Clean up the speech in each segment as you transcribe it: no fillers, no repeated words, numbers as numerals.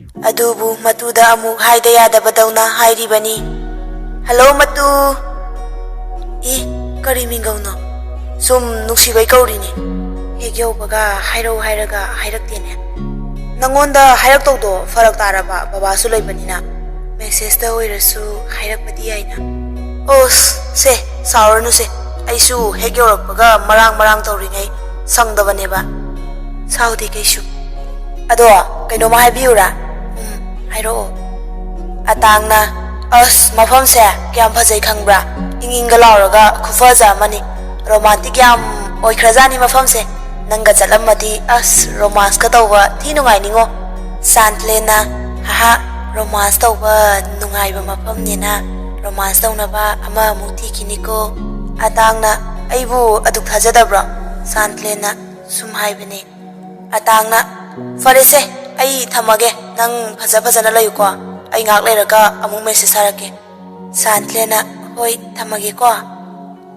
Adubu matuda amuk haida yadabadawna hairibani. Hello matu. Kari mingawno? Sum nuksibay kaurini. Yaubaga hairaw hairaga hairaktene. Nangonda hairaktodo farak taraba babasu laibanina. Message da oirasu hairakpadi yaina. Se sauranu se. Aisu yaurapaga marang tauringai sangdabaneba. Saudi kaisu. Ado kaino mahaibiura. Hairo. Atangna mafam se kyam phajai khangbra. Ingingga lauraga khufaja mani. Romantic yam oikrajani mafam se. Nanga chalamadi romance ka tawba thi nungai ningo. Santlena haha romance tawba nungai ba mafam nina. Romance tawnaba ama muti kiniko. Atangna aibu aduk thajadabra. Santlena sum haibani. Atangna farese ai thamage nang phajana layuko. Ai ngak leiraga amuk message harake. Santlena hoi thamage ko.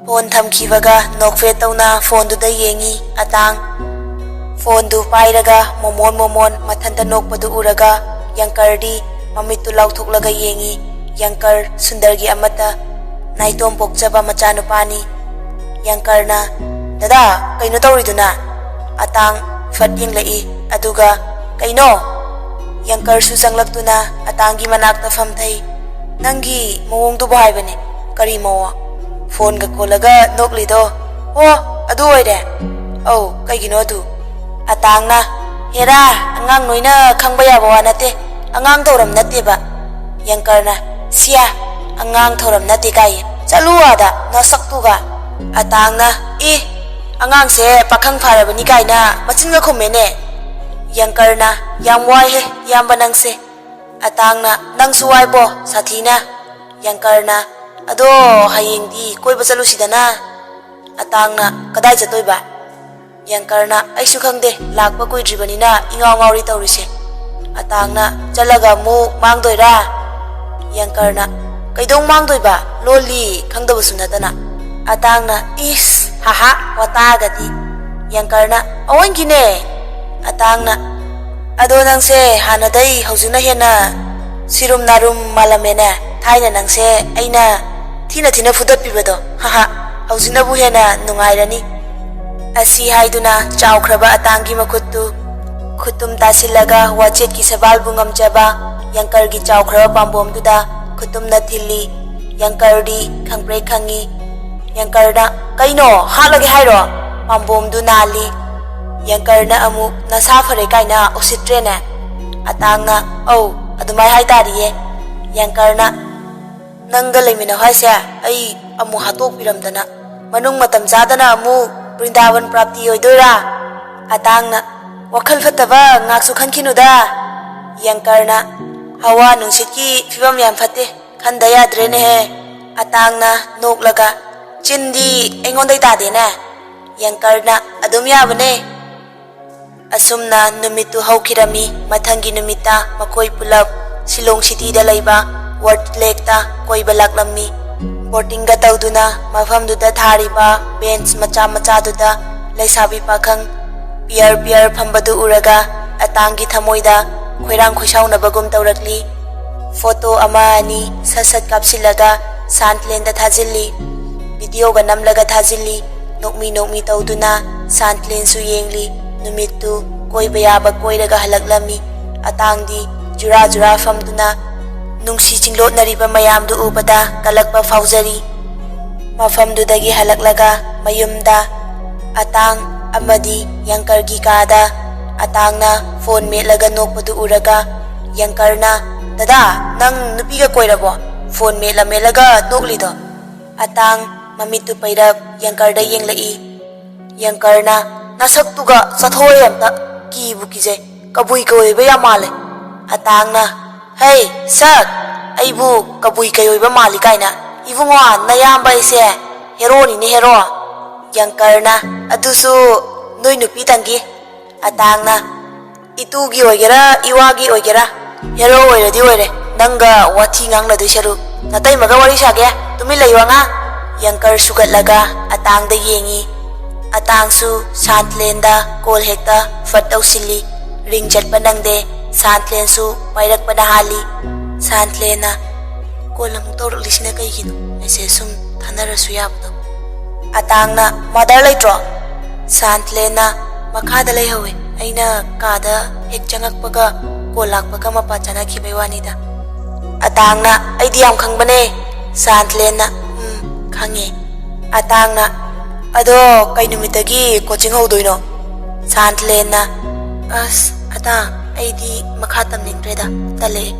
Phone thamkhibaga nokfe tawna phone du da yengi. Atang phone du pairaga momon mathanta nokpadu uraga yangkardi mamitu lauthoklaga yengi. Yangkar sundargi amata naitom pokjaba machanupani. Yangkarna dada kaino tawriduna. Atang fat yenglai aduga kaino. Yangkar su changlaptuna atangi manakta famthai. Nangi mawongdu bahaibane kari mawa. Phone ga kolaga noklido. Adu oire. Kaigino adu. Atangna hera angang noina khangba yaba wa nate. Angang thoram nate ba. Yangkarna siya angang thoram nate kai. Chaluada nasaktuga. Atangna angang se pakhang pharabani kaina machinga khomene. Yangkarna yam wai he yam banang se. Atangna nang suwai bo sathina. Yangkarna ado hayengdi koi bachalusidana. Atangna kadai chatoiba. Yangkarna aisu khangde lakpa koi dribanina ingaw ngawri tawrise. Atangna chalaga mu mangdoira. Yangkarna kaidong mangdoiba loli khangdaba sunatana. Atangna haha watagadi. Yangkarna awangine. Atangna ado nangse hanadai haujuna hena sirum narum malamena. Thaina nangse aina thina fudapibado. Haha haujina bu hena nungairani. Asi haiduna chawkhraba atangi makuttu khutum tasilaga wachet ki sabal bungamjaba. Yangkargi chawkhraba pambomduda khutumna thilli. Yangkardi khangprei khangi. Yangkarna kaino halage hairo. Pambomdu nali. Yangkarna amuk nasa fare kaina usitrene. Atangna adumai haitariye. Yangkarna nangga lemina haise ai amu hatok piramdana manung matam jadana amu Brindavan prapti oidoira. Atangna wakhal fataba ngaksu khankinuda. Yangkarna hawa nungsitki fibam yam fatte khanda yadrene he. Atangna noklaga chindi engondai tadena. Yangkarna adum yabane. Asumna numitu haukirami mathangi numita makoi pulap Silong City da laiba Ward Lake ta koi balaklammi. Boarding ga tawduna mafam duda thariba bench macha duda laisabi pakhang pier phambadu uraga atangi thamoida khoirang khusauna bagum tawrakli. Photo ama ani sasat kapsilaga Santlen da thajilli. Video ga namlaga thajilli. Nokmi tawduna Santlen su yengli. Numittu koi bayaba koiraga halaklami. Atangdi jura famduna nungsi cinglot nariba mayamdu ubada kalakpa fauzari. Mafamdudagi halaklaga mayumda atang amadi Yangkargi kada. Atangna phone metlaga nokpadu uraga. Yangkarna dada nang nupiga koirabo phone metlaga noklido. Atang mamitu pairap Yangkarda yenglai. Yangkarna nasaktuga sathoy amta kibu kije kabui koiba yamale. Atangna hey sak aibu kabui kayoiba mali kaina ibungo nayamba ise hero ni hero. Yangkarna adusu noi nupi tangi. Atangna itugi oigera iwagi oigera hero oiradi oire nanga wathi ngangla de sharu natai maga wari sage tumi laiwa nga. Yangkar sugatlaga atangda yengi. Atangsu Santlenda kol hekta fat tawsilli ring chatpa nangde Santlensu pairakpana hali. Santlena kolam tawraklisina kaigino message sum thanarasu yabdo. Atangna mother laitro. Santlena makhada laihawe aina kada hek changakpaga kolakpaga mapa chanakhibai wanida. Atangna aidi yam khangbane. Santlena khange. Atangna ado kai numitagi coaching hodoino. Santlena atang aidi makha tamningdreda tale.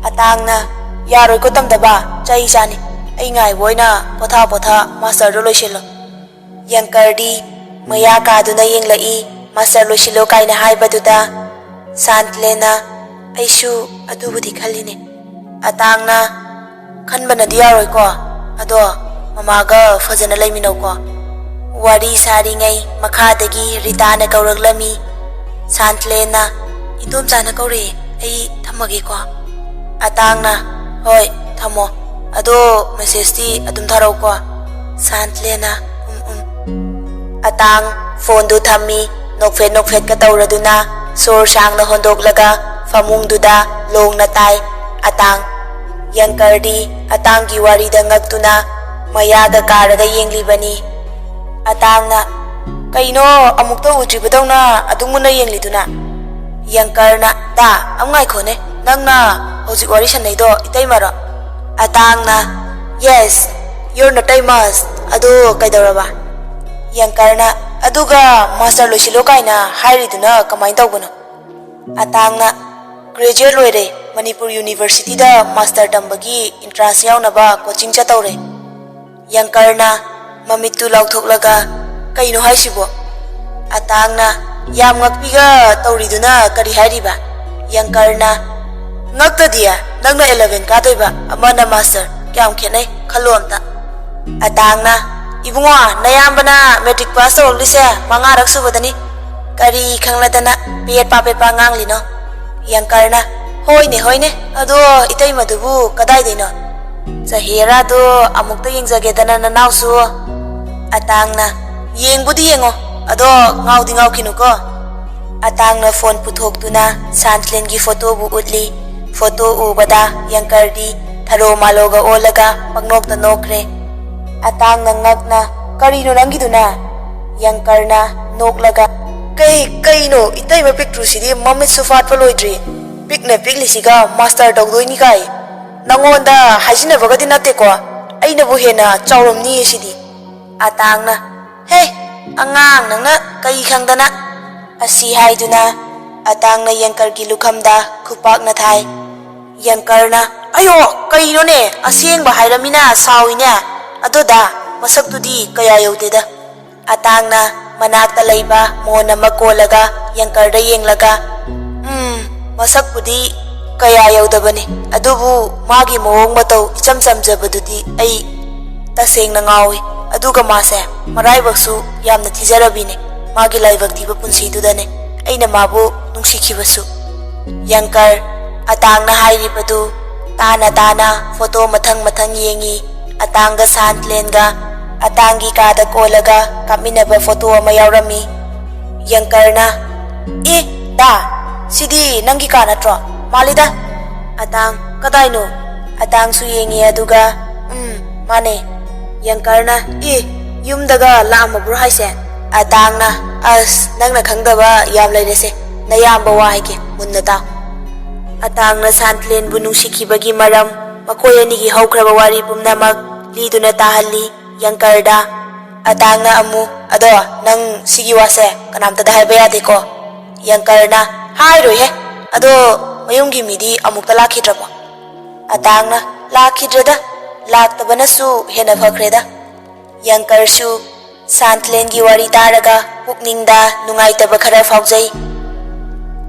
Atangna yaroi ko tamdaba chai chani ai ngai boina potha master ro loisilo. Yankardi maya kaduna yenglai master loisilo kaina haibaduda. Santlena aishu adubudi khaline. Atangna khanbana diyaroi ko ado mamaga fajana laiminau ko. Wari sari ngai makhadagi ritana kauraglami. Santlena indom chana kaure ai thamage ko. Atangna hoi thamo ado message ti adum tharau ko. Santlena Atang phone du thammi nokfet ka tauraduna sor sangna hondoklaga famungduda longna tai. Atang Yankardi atanggi warida ngagtuna mayaga karaga yenglibani. Atangna kaino amukta udribadawna adungmuna yengliduna. Yankarna da amngai khone nangna hojik wari sanaido itaimara. Atangna yes you're not famous adu kaidawraba. Yankarna aduga master loisilo kaina hairiduna kamai tawbano. Atangna graduate loire Manipuri University da master tambagi entrance yaunaba coaching chatawre. Yankarna mamitu lauthoklaga kaino haisibo. Atangna yam ngakpiga tawriduna kari hairiba. Yankarna ngakta dia nangna 11 kadoiba amana master kyam khenai khalo amta. Atangna ibungo nayambana matric pass tawlise mangarak subadani kari khangladana pepa nganglino. Yankarna hoine ado itai madubu kadai dino sahira do amukta yengjage dana nanausu. Atangna yengbudi yengo ado ngaudi ngaukinu ko. Atangna phone puthoktuna Santlengi photo bu udli. Photo ubada Yankardi tharo maloga olaga pangnokta nokre. Atangna ngakna karino nangiduna. Yankarna noklaga kaino itai ma picture sidi mamit sufat paloidri. Pikna piklisiga master dogdoini kai. Nangonda hajina bagadi nate ko aina bu hena chawromni sidi. Atangna hey angang nangna kai khangdana asi haiduna. Atangna Yankargi lukhamda khupak na thai. Yankarna ayo kaino ne aseng ba hairamina sawine adoda masaktudi kaya yaudeda. Atangna manakta laiba mona makolaga Yankarda yenglaga masakpudi kaya yaudabani adubu magi moong matau icham samjabadudi ai tasengna ngawi. Aduga mase maraibaksu yamna thijarabine magi laibak thiba punsidudane aina mabu nungsikhibasu. Yankar Atangna hairibadu tana photo mathang yengi. Atangga Santlenga atangi kada kolaga kaminaba photo ama yaurami. Yankarna da sidi nangi ka natro malida. Atang kadaino. Atang su yengi aduga mane. Yankarna yumdaga laama bro haise. Atangna nangna khangdaba yam lairese nayamba wa haike munna ta. Atangna Santlen bu nungsikhibagi maram makoi anigi haukraba wari pumnamak liduna tahalli Yankarda. Atangna amu ado nang sigi wase kanamta da haiba yade ko. Yankarna hairoi he ado mayumgi midi amukta lakhidrabo. Atangna lakhidrada laktabanasu hena phakreda. Yankarsu Santlengi wari taraga pukningda nungaitaba khara faujai.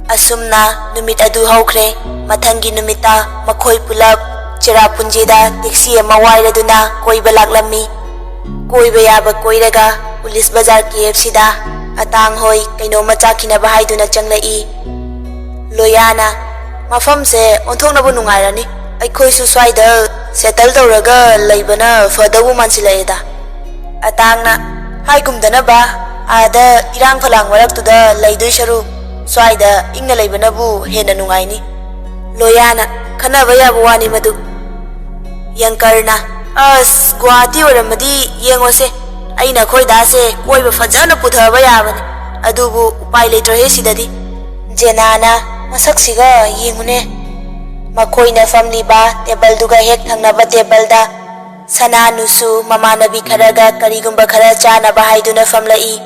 Asumna numit adu haukre. Mathangi numita makhoi pulap Chirapunjida taxi ama wairaduna koiba laklammi. Koiba yaba koiraga police bazar KFC da atang hoi kaino machakhinaba haiduna changlai. Loyana mafam se onthoknabu nungairani aikhoi su swaida settle tawraga leibana fadabu mansilaida. Atangna haigumdana ba ada irang phalang waraktuda leidoi sharu Swaida ingna leibanabu hena nungaini. Loyana khanaba yaba wani madu. Yangkarna as Guwahati oramadi yengose aina khoi dase koiba fajana puthaba yabane adubu upai leitre sidadi. Jenana masaksiga yengune makoina famliba table duga hek thangnaba table da Sananusu mamanabi kharaga karigumba khara chanaba haiduna famlai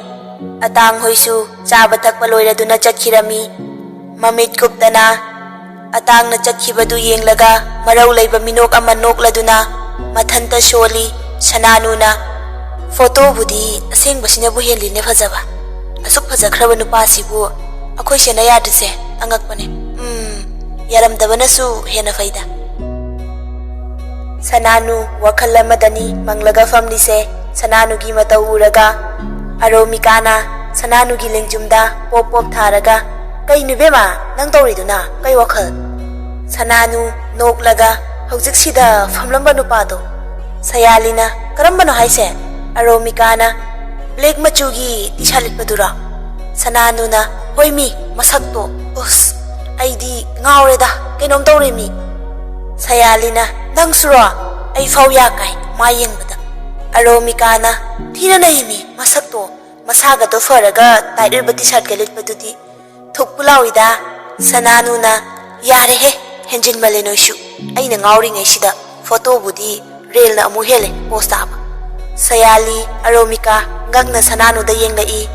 atang hoisu chaba thakpa loiraduna chakhirami mamit kuptana atang na chakhibadu yenglaga marau leiba minok ama nokladuna mathanta sholi Sananuna photo budi aseng basina bu henline phajaba asuk phajakraba nupa sibu akhoi sena yadise angakpane yaram dabanasu hena faida Sananu wakhala madani manglaga family se Sananu gi matau uraga Aromikana Sananu gi lengjumda pop pop tharaga kai nubema nang tawriduna kai wakhal Sananu noklaga hojik sida famlamba nupa do Sayalina karambano haise Aromikana black machugi tishalit padura Sananuna hoimi masakto us aidi ngaureda kainom tawremi Sayalina nang sura ay fawya kay mayeng bada Aromikana tina naimi masakto masaga to faraga tairir bati shat galit padudi thukpulawida Sananuna yare he henjin malenoishu aina ngauri ngai sida photo budi reel na amu hele post aba Sayali Aromika ngakna Sananu da yenglai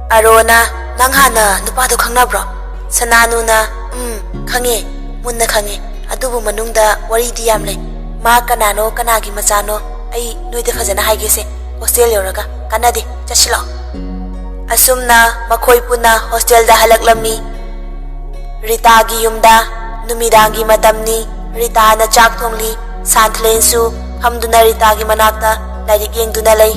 Arona nang hana nupa do khangnabro Sananuna khange munna khange adubu manungda wari di yamle ma kanano kanagi machano ai noide fajana haigese hostel yoraga kanade chashilo asumna makhoi puna hostel da halaklami Rita gi yumda numidangi matamni Rita na chak thongli Santlensu hamduna Rita gi manakta lairik yengduna lay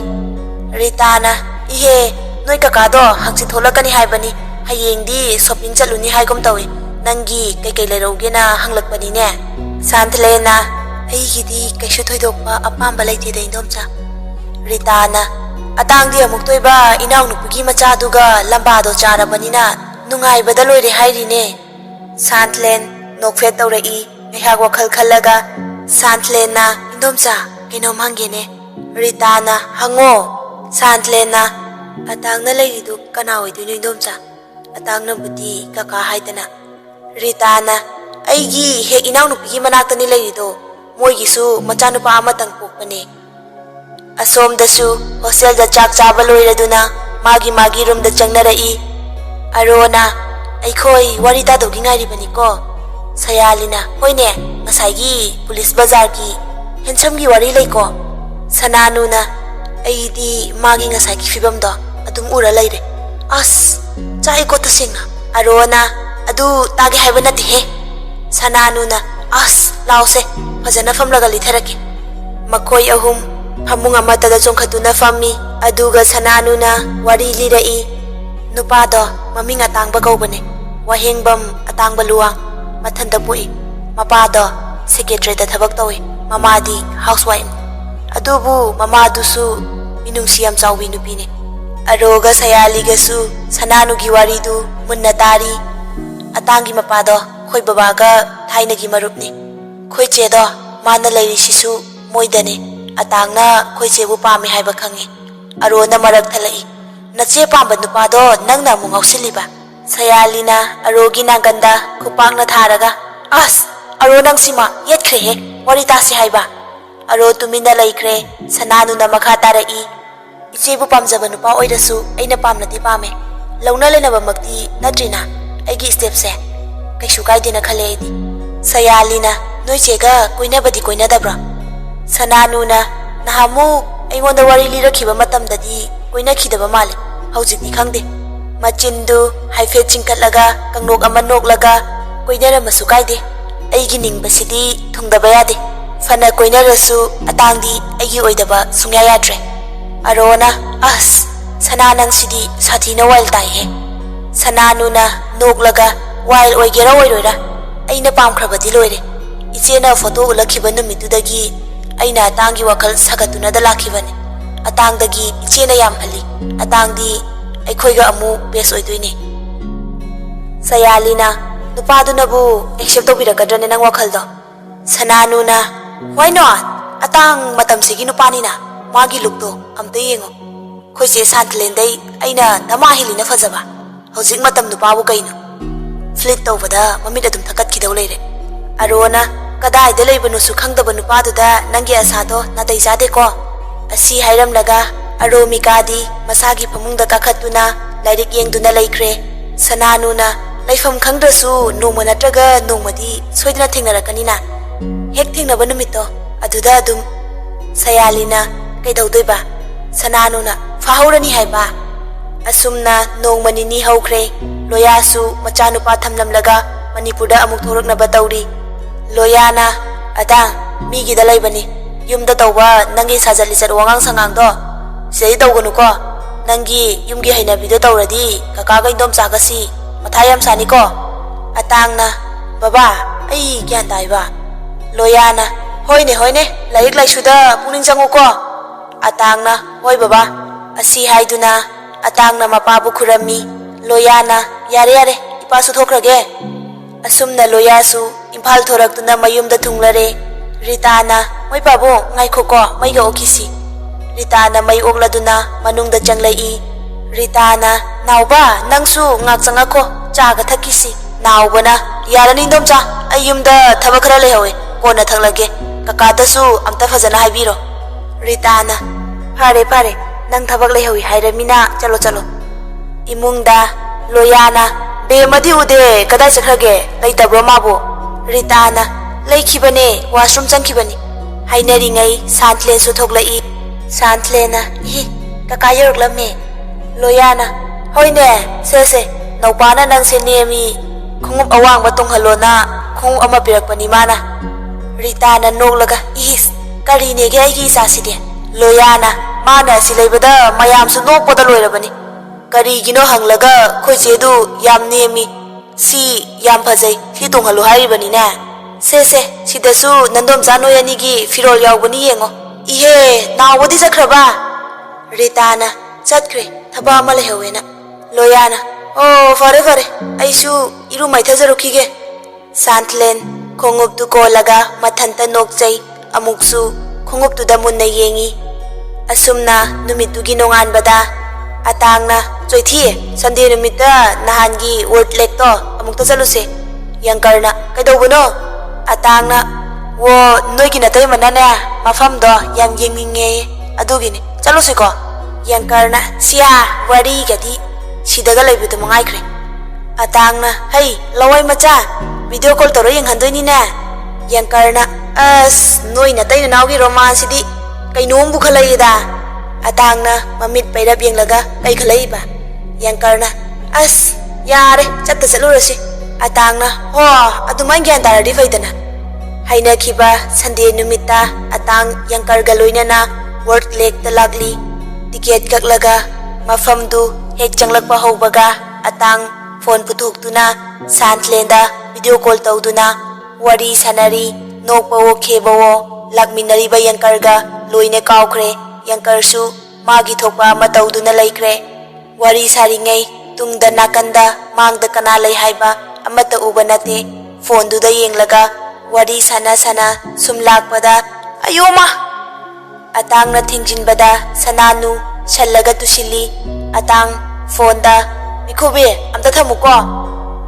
Rita na ihe noi kakado hangsi tholakani haibani hayengdi shopping chaluni haigom tawi Nangi kay leroge na hanglakpani ne Santlena ay gidi kaishu thoidokpa apamba laiti da indomcha Ritana atang di amuk toiba inaw nupugi macha duga lambado charabani na nungai bada loire hairi ne Santlen nokfet tawrai ngahak wakhal khalaga Santlena indomcha kainom hangene Ritana hango Santlena atang na lairidu kana oidunu indomcha atang na budi kaka haidana Ritana aigi hek inaw nupi manakta ni leirido moigisu machanupa amatang pokpane asomdasu hostel da chak chaba loiraduna magi room da changnarai Arona aikhoi wari ta dogi ngari bani ko Sayalina hoine ngasai police bazar ki hensam gi wari leiko Sananuna aidi magi ngasai ki fibam do adum ura leire as chai ko tasinga Arona adu tagi haiba nati he Sananuna as lause fajana famlaga litharaki makhoi ahum phamung amata da chongkhatuna fammi aduga Sananuna wari lirai nupado maming atangba kaubane wahengbam atangba luwang mathanda pui mapado secretary da thabak tawi mamadi housewife adubu mamadusu minungsi yam chawbi nupine aroga Sayaliga su Sananu gi waridu munna tari Atangi mapado khoi babaga thainagi marupni khoi chedo mana leiri sisu moidane atangna khoi chebu pami haiba khangi Arona marak thalai nache pamba nupado nangna mu ngausiliba Sayalina arogi nanganda khupangna tharaga as aro nang sima yetkre he wari tasi haiba aro tumina laikre Sananu na makha tarai ichebu pamjaba nupa oirasu aina pamnati pame launa lenaba makti natrina aigi step se kaishu kaidina khale aidi Sayalina noi chega koinabadi koinadabra Sananuna nahamu aingonda wari lirakhiba matamdadi koinakidaba male haujikni khangde machindu haife chingkatlaga kangnok ama noklaga koinara masu kaide aigi ningbasidi thungdaba yade fana koinarasu atangdi aigi oidaba sungya yadre Arona as Sananang sidi sathina wail tai he Sananuna noklaga wail oigera oiroira aina pamkhrabadi loire ichena photo ulakhiba numitudagi aina atangi wakal sagatuna da lakhibane atangdagi ichena yam hali atangdi aikhoiga amu bes oidoine Sayalina nupadunabu accept tawbirakadrane nang wakhaldo. Sananuna why not? Atang matamsigi nupanina magi lukto amta yengo. Khoise Santlendai aina namahilina fazaba. Hojik matam nupabu kaino. Flit tawbada mamit adum thakat khidau leire. Aruna kadai da leibanu su khangdaba nupaduda nangi asado natai jade ko. Asi hairamlaga Aromikadi masagi pamungda kakhatuna lairik yengduna laikre. Sananuna laifam khangdrasu nongma natraga nongmadi soidna thengnarakani na. Hek thengnaba numitto aduda adum Sayalina kaidaudoiba Sananuna fahaurani haiba. Asumna nongma nini haukhre. Loyasu machanupa thamlamlaga Manipurda amuk thoraknaba tawri. Loyana adang migi da laibani yumda tawba nangi sajali sar wangang sangang do sei tawganu ko nangi yumgi hainabido tawradi kaka ga indom chagasi mathayam sani ko. Atangna baba ai gyan taiba. Loyana hoine laik laisuda puning jangu ko. Atangna hoi baba asi haiduna atangna mapabu khurami. Loyana yare ipasu thokrage. Asumna loyasu imphal thoraktuna mayumda thunglare. Ritana moi pabu ngaikho ko maiga okisi. Ritana mai okladuna manungda changlai. Ritana nauba nangsu ngak changakho chaga thakisi. Naubana yarani domcha ayumda thabakhara lehawe kona thanglage kakadasu amta fajana haibiro. Ritana phare nang thabak lehawi hairamina chalo. Imungda Loyana Bemadi ude kadai sakhrage laitabro mabu. Ritana laikhibane washroom changkhibani hainaringai Santlen su thoklai. Santlena hi kaka yorklame. Loyana hoine se naupana nang se nemi khungup awang batong halona khung ama pirakpani mana. Ritana noklaga is kari nege aigi saside. Loyana mana silaibada mayam su nokpoda loirabani. Kari gino hanglaga khoijedu yam nemi si yam phajai thi tonghalu hairibani na. Se sidasu nandom janoyani gi firol yawbani yengo. Ihe nawadi sakhraba. Ritana chatkre thaba ama lehawena. Loyana oh fare aisu iru maithajarukhige. Santlen khongup tu kolaga mathanta nokchai amuksu khongup tu da munna yengi. Asumna numitugi nonganbada atangna choithi Sunday numita nahangi word lekto amukta chaluse. Yangkarna kaidobuno. Atangna wo noigi natai manana mafamdo yam yengninge adugini chaluse ko. Yangkarna sia wari gadi sidaga laibudu mangaikre. Atangna hey lawai macha video call toro yenghandoini na. Yangkarna as noi natai naugi romance di kainom bu khalaida. Atangna mamit pairap yenglaga kai khalaiba. Yangkarna as yare chatta chalurasi. Atangna ho adumai gyan taradi faidana. Haina khiba Sunday numita atang yangkar galoina work lake talagli. Ticket kaklaga mafamdu hek changlakpa haubaga atang phone puthoktuna Santlenda video call tawduna wari sanari nokpawo khebawo lakminariba yangkarga loine kawkhre. Yangkarsu magi thokpa matawduna laikre. Wari saringai tungda nakanda mangda kana lai haiba amata uba nate. Phone duda yenglaga wari sana sumlakpada ayoma. Atangna thingjinbada Sananu shallaga tusili. Atang phone da Mitkhubi amta thamuko.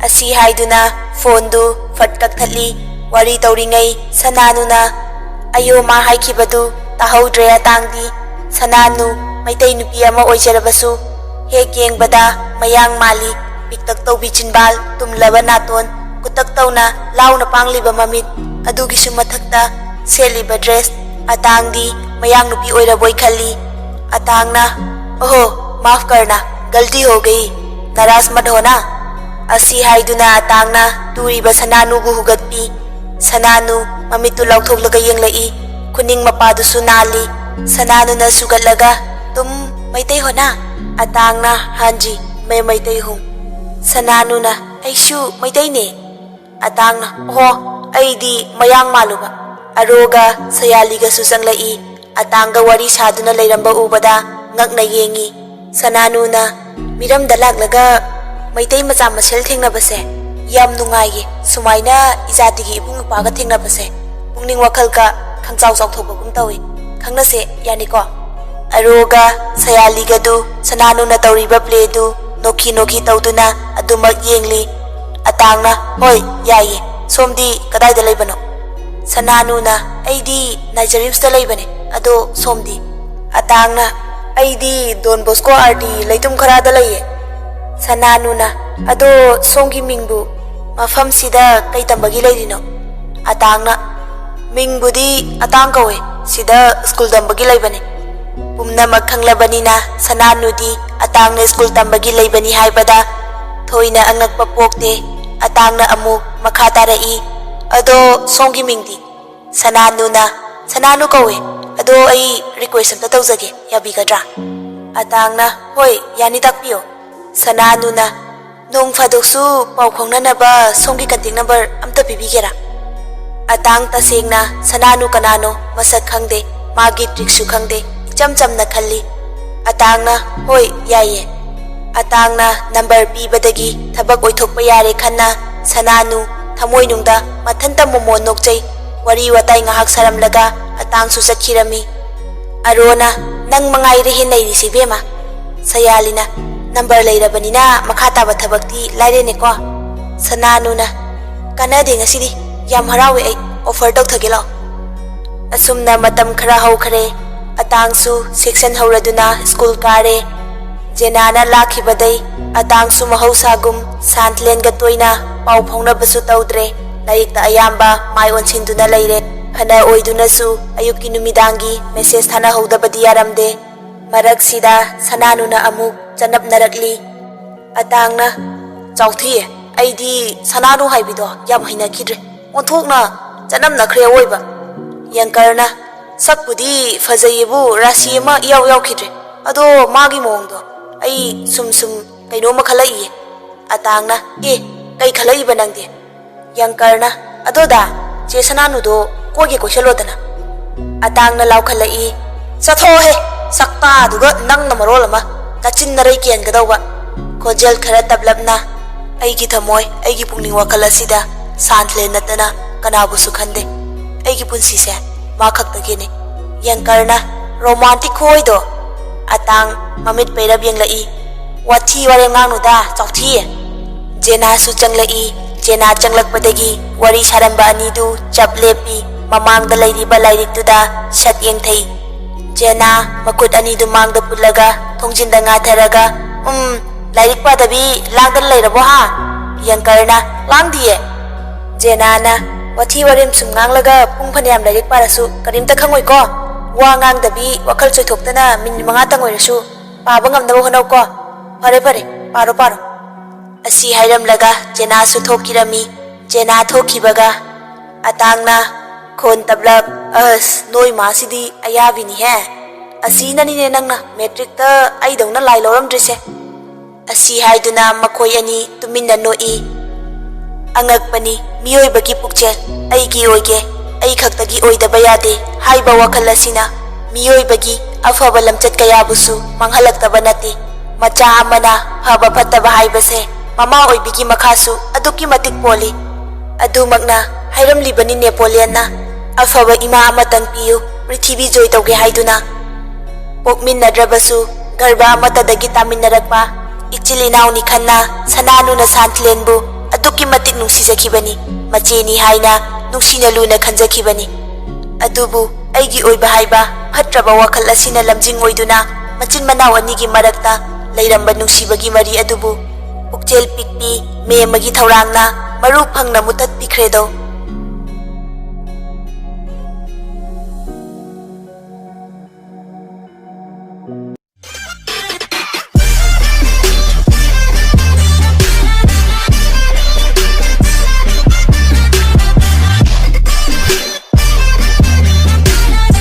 Asi haiduna phone du fatkak thali. Wari tawringai Sananuna ayoma haikhibadu tahaudre atangdi. Sananu maitai nupi ama oijarabasu hek yengbada mayang mali piktak tawbi chinbal tumlaba naton kutak tawna launa pangliba mamit adugisu mathakta seliba dress. Atangdi mayang nupi oiraboi khali. Atangna oho maaf karna galti ho gayi naras mat hona. Asi haiduna atangna turiba Sananu bu hugatpi. Sananu mamitu lauthoklaga yenglai kuning mapadusu nali. Sananuna sugatlaga tum maitai hona. Atangna hanji maitai hung. Sananuna aishu maitai ne. Atangna oho aidi mayang maluba. Aroga sayaliga susanglai. Atangga wari saduna lairamba ubada ngakna yengi. Sananuna miram dalaglaga Meitei ꯃꯆꯥ ꯃꯁꯦꯜ ꯊꯦꯡꯅꯕꯁꯦ ꯌꯥꯝ ꯅꯨꯡꯉꯥꯏꯌꯦ ꯁꯨꯃꯥꯏꯅ ꯏꯖꯥꯇꯤꯒꯤ ꯏꯕꯨꯡ ꯏꯄ꯭ꯋꯥꯒ ꯊꯦꯡꯅꯕꯁꯦ ꯄꯨꯛꯅꯤꯡ ꯋꯥꯈꯜꯒ ꯈꯪꯆꯥꯎ ꯆꯥꯎꯊꯣꯛꯄꯒꯨꯝ ꯇꯧꯏ ꯈꯪꯅꯁꯦ ꯌꯥꯅꯤꯀꯣ ꯑꯔꯣꯒ ꯁꯌꯥꯂꯤꯒꯗꯨ ꯁꯅꯥꯅꯨꯅ ꯇꯧꯔꯤꯕ ꯄ꯭ꯂꯦꯗꯨ ꯅꯣꯛꯈꯤ ꯅꯣꯛꯈꯤ ꯇꯧꯗꯨꯅ ꯑꯗꯨꯃꯛ ꯌꯦꯡꯂꯤ ꯑꯇꯥꯡꯅ ꯍꯣꯏ ꯌꯥꯏꯌꯦ ꯁꯣꯝꯗꯤ ꯀꯗꯥꯏꯗ ꯂꯩꯕꯅꯣ ꯁꯅꯥꯅꯨꯅ ꯑꯩꯗꯤ ꯅꯥꯏꯖꯔꯤꯝꯁꯇ ꯂꯩꯕꯅꯦ ꯑꯗꯣ ꯁꯣꯝꯗꯤ ꯑꯇꯥꯡꯅ ꯑꯩꯗꯤ ꯗꯣꯟ ꯕꯣꯁꯀꯣ ꯑꯥꯔꯗꯤ ꯂꯩꯇꯨꯝ ꯈꯔꯗ ꯂꯩꯌꯦ ꯁꯅꯥꯅꯨꯅ ꯑꯗꯣ ꯁꯣꯝꯒꯤ ꯃꯤꯡꯕꯨ ꯃꯐꯝꯁꯤꯗ ꯀꯩ ꯇꯝꯕꯒꯤ ꯂꯩꯔꯤꯅꯣ ꯑꯇꯥꯡꯅ ꯃꯤꯡꯕꯨꯗꯤ ꯑꯇꯥꯡ ꯀꯧꯋꯦ ꯁꯤꯗ ꯁ꯭ꯀꯨꯜ ꯇꯝꯕꯒꯤ ꯂꯩꯕꯅꯦ ꯄꯨꯝꯅꯃꯛ ꯈꯪꯂꯕꯅꯤꯅ ꯁꯅꯥꯅꯨꯗꯤ ꯑꯇꯥꯡꯅ ꯁ꯭ꯀꯨꯜ ꯇꯝꯕꯒꯤ ꯂꯩꯕꯅꯤ ꯍꯥꯏꯕꯗ ꯊꯣꯏꯅ ꯑꯉꯛꯄ ꯄꯣꯛꯇꯦ ꯑꯇꯥꯡꯅ ꯑꯃꯨꯛ ꯃꯈꯥ ꯇꯥꯔꯛꯏ ꯑꯗꯣ ꯁꯣꯝꯒꯤ ꯃꯤꯡꯗꯤ ꯁꯅꯥꯅꯨꯅ ꯁꯅꯥꯅꯨ ꯀꯧꯋꯦ ꯑꯗꯣ ꯑꯩ ꯔꯤꯀ꯭ꯋꯦꯁ ꯑꯝꯇ ꯇꯧꯖꯒꯦ ꯌꯥꯕꯤꯒꯗ꯭ꯔꯥ ꯑꯇꯥꯡꯅ ꯍꯣꯏ ꯌꯥꯅꯤ ꯇꯥꯛꯄꯤꯌꯣ ꯁꯅꯥꯅꯨꯅ ꯅꯣꯡ ꯐꯥꯗꯣꯛꯁꯨ ꯄꯥꯎ ꯐꯥꯎꯅꯅꯕ ꯁꯣꯝꯒꯤ ꯀꯟꯇꯦꯛ ꯅꯝꯕꯔ ꯑꯝꯇ ꯄꯤꯕꯤꯒꯦꯔꯥ ꯑꯇꯥꯡ ꯇꯁꯦꯡꯅ ꯁꯅꯥꯅꯨ ꯀꯅꯥꯅꯣ ꯃꯁꯛ ꯈꯪꯗꯦ ꯃꯥꯒꯤ ꯇ꯭ꯔꯤꯛꯁꯨ ꯈꯪꯗꯦ ꯏꯆꯝ ꯆꯝꯅ ꯈꯜꯂꯤ ꯑꯇꯥꯡꯅ ꯍꯣꯏ ꯌꯥꯏꯌꯦ ꯑꯇꯥꯡꯅ ꯅꯝꯕꯔ ꯄꯤꯕꯗꯒꯤ ꯊꯕꯛ ꯑꯣꯏꯊꯣꯛꯄ ꯌꯥꯔꯦ ꯈꯟꯅ ꯁꯅꯥꯅꯨ ꯊꯃꯣꯏꯅꯨꯡꯗ ꯃꯊꯟꯇ ꯃꯣꯃꯣꯟ ꯅꯣꯛꯆꯩ ꯋꯥꯔꯤ ꯋꯥꯇꯥꯏ ꯉꯥꯏꯍꯥꯛ ꯁꯥꯔꯝꯂꯒ ꯑꯇꯥꯡꯁꯨ ꯆꯠꯈꯤꯔꯝꯃꯤ ꯑꯔꯣꯅ ꯅꯪ ꯃꯉꯥꯏꯔꯦ ꯍꯦꯟꯅꯩꯔꯤꯁꯤ ꯏꯕꯦꯝꯃ ꯁꯌꯥꯂꯤꯅ ꯅꯝꯕꯔ ꯂꯩꯔꯕꯅꯤꯅ ꯃꯈꯥ ꯇꯥꯕ ꯊꯕꯛꯇꯤ ꯂꯥꯏꯔꯦꯅꯦꯀꯣ ꯁꯅꯥꯅꯨꯅ ꯀꯥꯟꯅꯗꯦ ꯉꯁꯤꯗꯤ ꯌꯥꯝ ꯍꯔꯥꯎꯋꯦ ꯑꯩ ꯑꯣꯐꯔ ꯇꯧꯊꯒꯦ ꯂꯥꯛꯑꯣ ꯑꯁꯨꯝꯅ ꯃꯇꯝ ꯈꯔ ꯍꯧꯈ꯭ꯔꯦ ꯑꯇꯥꯡꯁꯨ ꯁꯦꯛꯁꯟ ꯍꯧꯔꯗꯨꯅ ꯁ꯭ꯀꯨꯜ ꯀꯥꯔꯦ ꯖꯦꯅꯥꯅ ꯂꯥꯛꯈꯤꯕꯗꯩ ꯑꯇꯥꯡꯁꯨ ꯃꯍꯧꯁꯥꯒꯨꯝ ꯁꯥꯟꯇꯂꯦꯟꯒ ꯇꯣꯏꯅ ꯄꯥꯎ ꯐꯥꯎꯅꯕꯁꯨ ꯇꯧꯗ꯭ꯔꯦ ꯂꯥꯏꯔꯤꯛꯇ ꯑꯌꯥꯝꯕ ꯃꯥꯏ ꯑꯣꯟꯁꯤꯟꯗꯨꯅ ꯂꯩꯔꯦ ꯐꯅ ꯑꯣꯏꯗꯨꯅꯁꯨ ꯑꯌꯨꯛꯀꯤ ꯅꯨꯃꯤꯗꯥꯡꯒꯤ ꯃꯦꯁꯦꯖ ꯊꯥꯅꯍꯧꯗꯕꯗꯤ ꯌꯥꯔꯝꯗꯦ ꯃꯔꯛꯁꯤꯗ ꯁꯅꯥꯅꯨꯅ ꯑꯃꯨꯛ ꯆꯅꯞꯅꯔꯛꯂꯤ ꯑꯇꯥꯡꯅ ꯆꯥꯎꯊꯤꯌꯦ ꯑꯩꯗꯤ ꯁꯅꯥꯅꯨ ꯍꯥꯏꯕꯤꯗꯣ ꯌꯥꯝ ꯍꯩꯅꯈꯤꯗ꯭ꯔꯦ ꯑꯣꯟꯊꯣꯛꯅ ꯆꯅꯝꯅꯈ꯭ꯔꯦ ꯑꯋꯣꯏꯕ ꯌꯪꯀꯔꯅ ꯁꯛꯄꯨꯗꯤ ꯐꯖꯩꯌꯦꯕꯨ ꯔꯥꯁꯤ ꯑꯃ ꯏꯌꯥꯎ ꯌꯥꯎꯈꯤꯗ꯭ꯔꯦ ꯑꯗꯣ ꯃꯥꯒꯤ ꯃꯑꯣꯡꯗꯣ ꯑꯩ ꯁꯨꯝ ꯀꯩꯅꯣꯝꯃ ꯈꯜꯂꯛꯏꯌꯦ ꯑꯇꯥꯡꯅ ꯀꯩ ꯈꯜꯂꯛꯏꯕ ꯅꯪꯗꯤ ꯌꯪꯀꯔꯅ ꯑꯗꯣꯗ ꯆꯦ ꯁꯅꯥꯅꯨꯗꯣ ꯀꯣꯏꯒꯦ ꯀꯣꯏꯁꯜꯂꯣꯗꯅ ꯑꯇꯥꯡꯅ ꯂꯥꯎꯈꯠꯂꯛꯏ ꯆꯠꯊꯣꯛꯑꯣꯍꯦ ꯁꯛꯇꯥꯗꯨꯒ ꯅꯪꯅ ꯃꯔꯣꯜ ꯑꯃ ꯅꯆꯤꯟ ꯅꯔꯩ ꯀꯦꯟꯒꯗꯧꯕ ꯈꯣꯟꯖꯦꯜ ꯈꯔ ꯇꯞꯂꯞꯅ ꯑꯩꯒꯤ ꯊꯃꯣꯏ ꯑꯩꯒꯤ ꯄꯨꯛꯅꯤꯡ ꯋꯥꯈꯜ ꯑꯁꯤꯗ ꯁꯥꯟꯇꯂꯦꯟ ꯅꯠꯇꯅ ꯀꯅꯥꯕꯨꯁꯨ ꯈꯟꯗꯦ ꯑꯩꯒꯤ ꯄꯨꯟꯁꯤꯁꯦ ꯃꯥ ꯈꯛꯇꯒꯤꯅꯤ ꯌꯪꯀꯔꯅ ꯔꯣꯃꯥꯟꯇꯤꯛ ꯈꯣꯏꯗꯣ ꯑꯇꯥꯡ ꯃꯃꯤꯠ ꯄꯩꯔꯞ ꯌꯦꯡꯂꯛꯏ ꯋꯥꯊꯤ ꯋꯥꯔꯦꯝ ꯉꯥꯡꯅꯨꯗ ꯆꯥꯎꯊꯤꯌꯦ ꯖꯦꯅꯥꯁꯨ ꯆꯪꯂꯛꯏ ꯖꯦꯅꯥ ꯆꯪꯂꯛꯄꯗꯒꯤ ꯋꯥꯔꯤ ꯁꯥꯔꯝꯕ ꯑꯅꯤꯗꯨ ꯆꯞ ꯂꯦꯞꯄꯤ ꯃꯃꯥꯡꯗ ꯂꯩꯔꯤꯕ ꯂꯥꯏꯔꯤꯛꯇꯨꯗ ꯁꯠ ꯌꯦꯡꯊꯩ ꯖꯦꯅꯥ ꯃꯈꯨꯠ ꯑꯅꯤꯗꯨ ꯃꯥꯡꯗ ꯄꯨꯠꯂꯒ ꯊꯣꯡꯖꯤꯟꯗ ꯉꯥꯊꯔꯒ ꯂꯥꯏꯔꯤꯛ ꯄꯥꯗꯕꯤ ꯂꯥꯡꯗꯅ ꯂꯩꯔꯕꯣ ꯍꯥ ꯌꯪꯀꯔꯅ ꯂꯥꯡꯗꯤꯌꯦ ꯖꯦꯅꯥꯅ wathi warim sumnanglaga pung phanyam larik parasu karimta khangoi ko wa ngangdabi wakhal choithoktana min manga tangoirasu paba ngamdaba honau ko pare paro asi hairam laga jena su thokirami jena thokibaga atangna khon tablab as noi masidi ayabini he asi nani ne nangna metric ta ai dongna lai loram drise asi haiduna makoi ani tuminna noi angakpani miyoi bagi pukche ai gi oige ai khaktagi oidaba yade haiba wakhal asina miyoi bagi afaba lamchat kaya busu manghalak nati macha amana haba phattaba haibase mama oibigi makhasu aduki matik poli adumakna hairam libani Napoleon afaba ima amatang piyu prithibi joy tawge haiduna pokmin nadrabasu garba amatadagi taminarakpa ichilinaw ni khanna sananu na santlenbu aduki matik nungsijakibani macheni haina nungsina luna khanjakibani adubu aigi oiba haiba phatraba wakhal asina lamjing oiduna machin manaw anigi marakta leiramba nungsibagi mari adubu pukchel pikpi me magi thaurangna maruk phangna mutat pikredo